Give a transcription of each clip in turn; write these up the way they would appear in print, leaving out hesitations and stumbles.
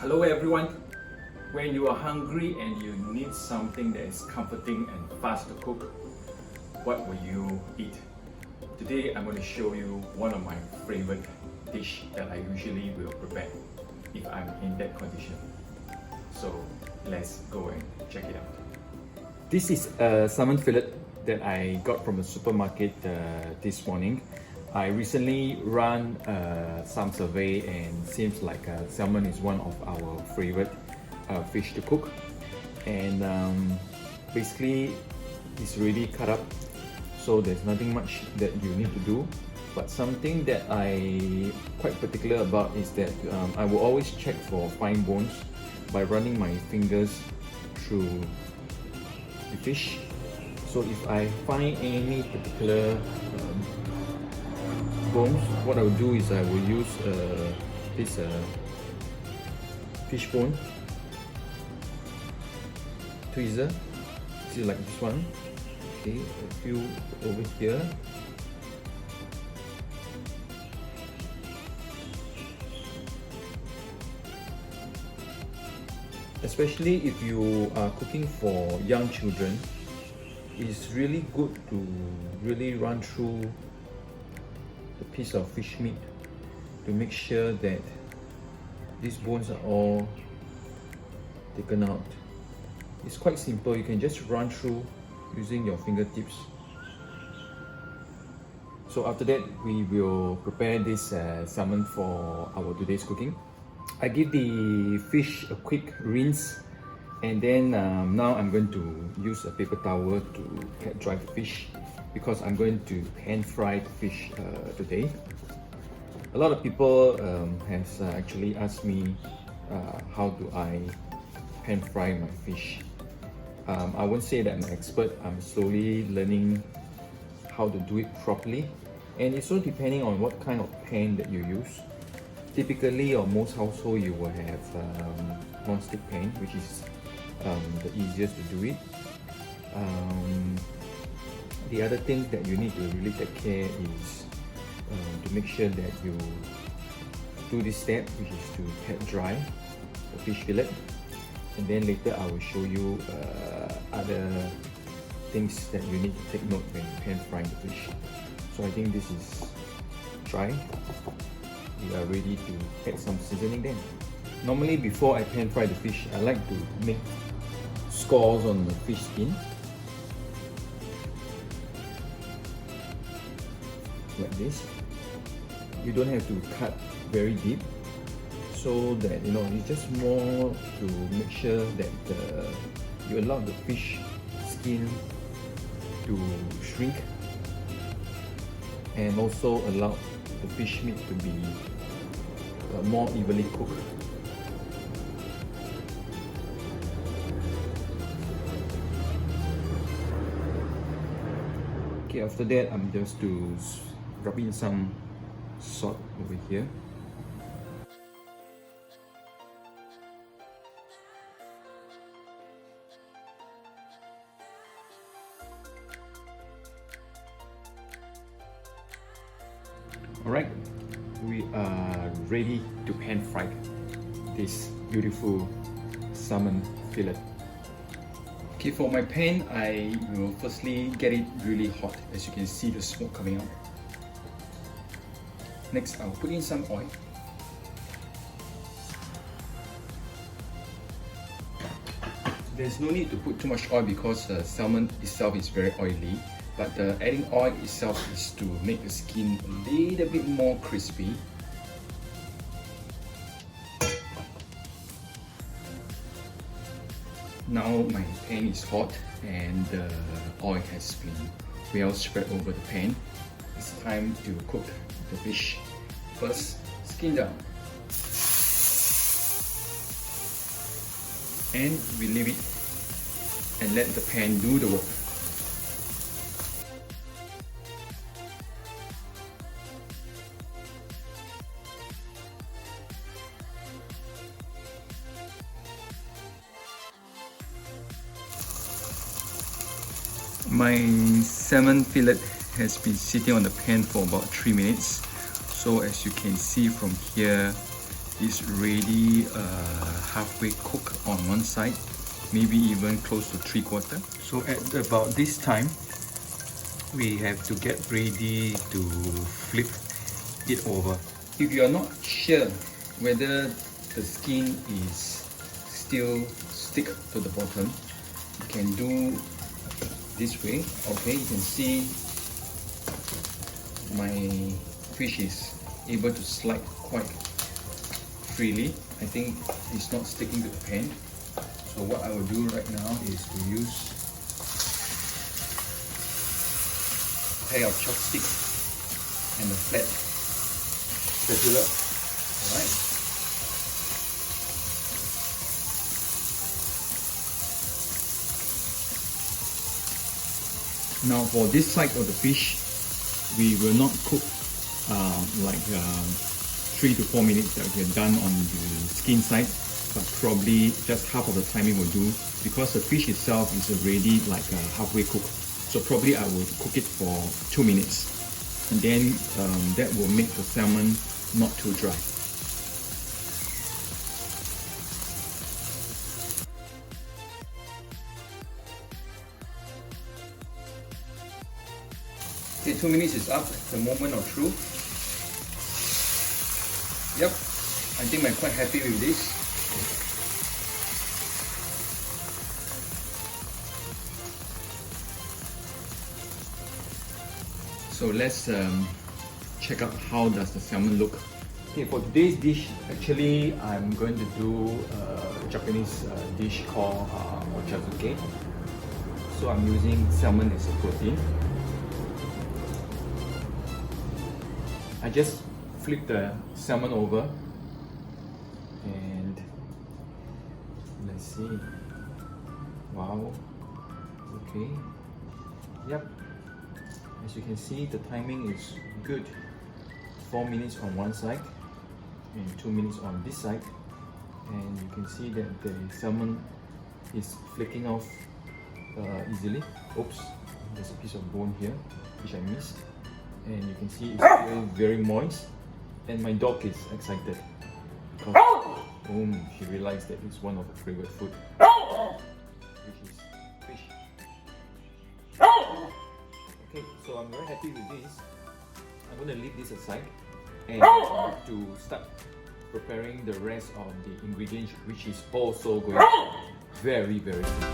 Hello everyone. When you are hungry and you need something that is comforting and fast to cook, what will you eat? Today I'm going to show you one of my favorite dish that I usually will prepare if I'm in that condition. So let's go and check it out. This is a salmon fillet that I got from the supermarket this morning. I recently ran some survey and seems like salmon is one of our favorite fish to cook. And basically it's already cut up, so there's nothing much that you need to do. But something that I quite particular about is that I will always check for fine bones by running my fingers through the fish. So if I find any particular bones, what I will do is I will use this fish bone tweezer. See, like this one. Okay, a few over here. Especially if you are cooking for young children, it's really good to really run through the piece of fish meat to make sure that these bones are all taken out. It's quite simple. You can just run through using your fingertips. So after that, we will prepare this salmon for our today's cooking. I give the fish a quick rinse, and then now I'm going to use a paper towel to pat dry the fish because I'm going to pan fry the fish today. A lot of people has actually asked me how do I pan fry my fish. I won't say that I'm an expert. I'm slowly learning how to do it properly, and it's also depending on what kind of pan that you use. Typically, or most household, you will have non-stick pan, which is the easiest to do it. The other thing that you need to really take care is to make sure that you do this step, which is to pat dry the fish fillet, and then later I will show you other things that you need to take note when pan frying the fish. So I think this is dry. We are ready to add some seasoning then. Normally before I pan fry the fish, I like to make scores on the fish skin. Like this. You don't have to cut very deep, so that it's just more to make sure that you allow the fish skin to shrink and also allow the fish meat to be more evenly cooked. Okay, after that I'm just to rub in some salt over here. Alright, we are ready to pan fry this beautiful salmon fillet. Okay, for my pan, I will firstly get it really hot. As you can see, the smoke coming out. Next, I'll put in some oil. There's no need to put too much oil because the salmon itself is very oily. But adding oil itself is to make the skin a little bit more crispy. Now my pan is hot and the oil has been well spread over the pan. It's time to cook the fish. First, skin down. And we leave it and let the pan do the work. My salmon fillet has been sitting on the pan for about 3 minutes. So as you can see from here, is already halfway cooked on one side, maybe even close to 3/4. So at about this time, we have to get ready to flip it over. If you are not sure whether the skin is still stick to the bottom, you can do this way. Okay, you can see my fish is able to slide quite freely. I think it's not sticking to the pan. So what I will do right now is to use a pair of chopsticks and a flat spatula. Alright. Now for this side of the fish, we will not cook like 3 to 4 minutes that we have done on the skin side, but probably just half of the timing will do, because the fish itself is already like halfway cooked. So probably I will cook it for 2 minutes, and then that will make the salmon not too dry. Okay, 2 minutes is up, the moment of truth. Yep, I think I'm quite happy with this. So let's check out how does the salmon look. Okay, for today's dish, actually I'm going to do a Japanese dish called Ochazuke. So I'm using salmon as a protein. I just flip the salmon over and let's see. Wow. Okay. Yep. As you can see, the timing is good. 4 minutes on one side and 2 minutes on this side. And you can see that the salmon is flaking off easily. Oops, there's a piece of bone here which I missed. And you can see it's still very moist. And my dog is excited because she realized that it's one of her favorite food, which is fish. Okay, so I'm very happy with this. I'm going to leave this aside and to start preparing the rest of the ingredients, which is also going to be very, very simple.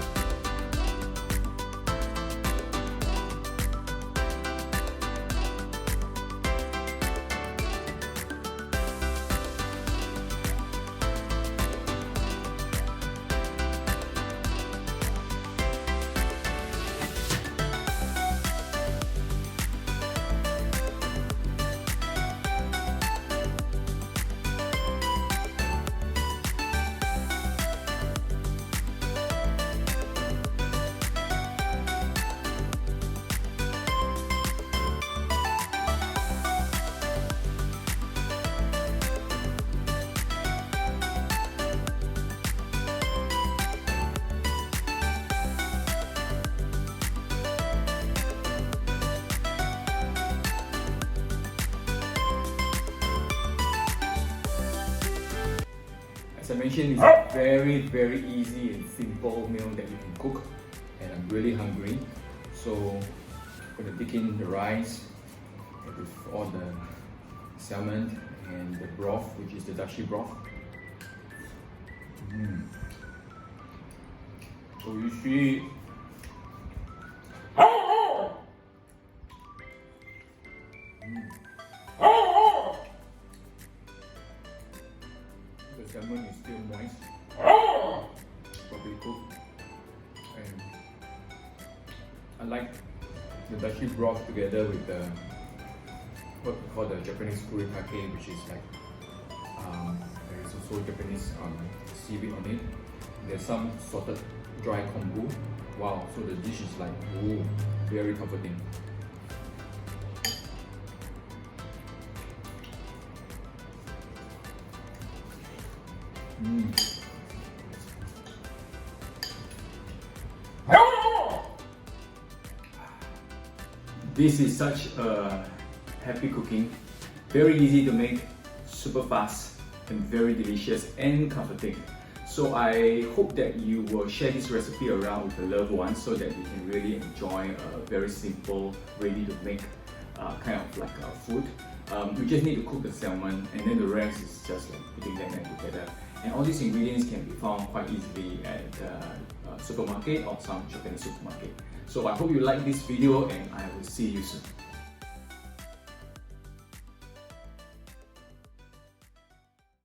As I mentioned, it's a very, very easy and simple meal that you can cook, and I'm really hungry. So I'm going to dig in the rice with all the salmon and the broth, which is the dashi broth. So you see, the salmon is still moist, properly cooked, and I like the dashi broth together with the what we call the Japanese Furikake, which is like there is also Japanese seaweed on it. There's some salted dry Konbu. Wow, so the dish is like very comforting. This is such a happy cooking, very easy to make, super fast, and very delicious and comforting. So I hope that you will share this recipe around with your loved ones so that they can really enjoy a very simple, ready to make kind of like food. You just need to cook the salmon, and then the rest is just like putting them together. And all these ingredients can be found quite easily at supermarket or some Japanese supermarket. So I hope you like this video, and I will see you soon.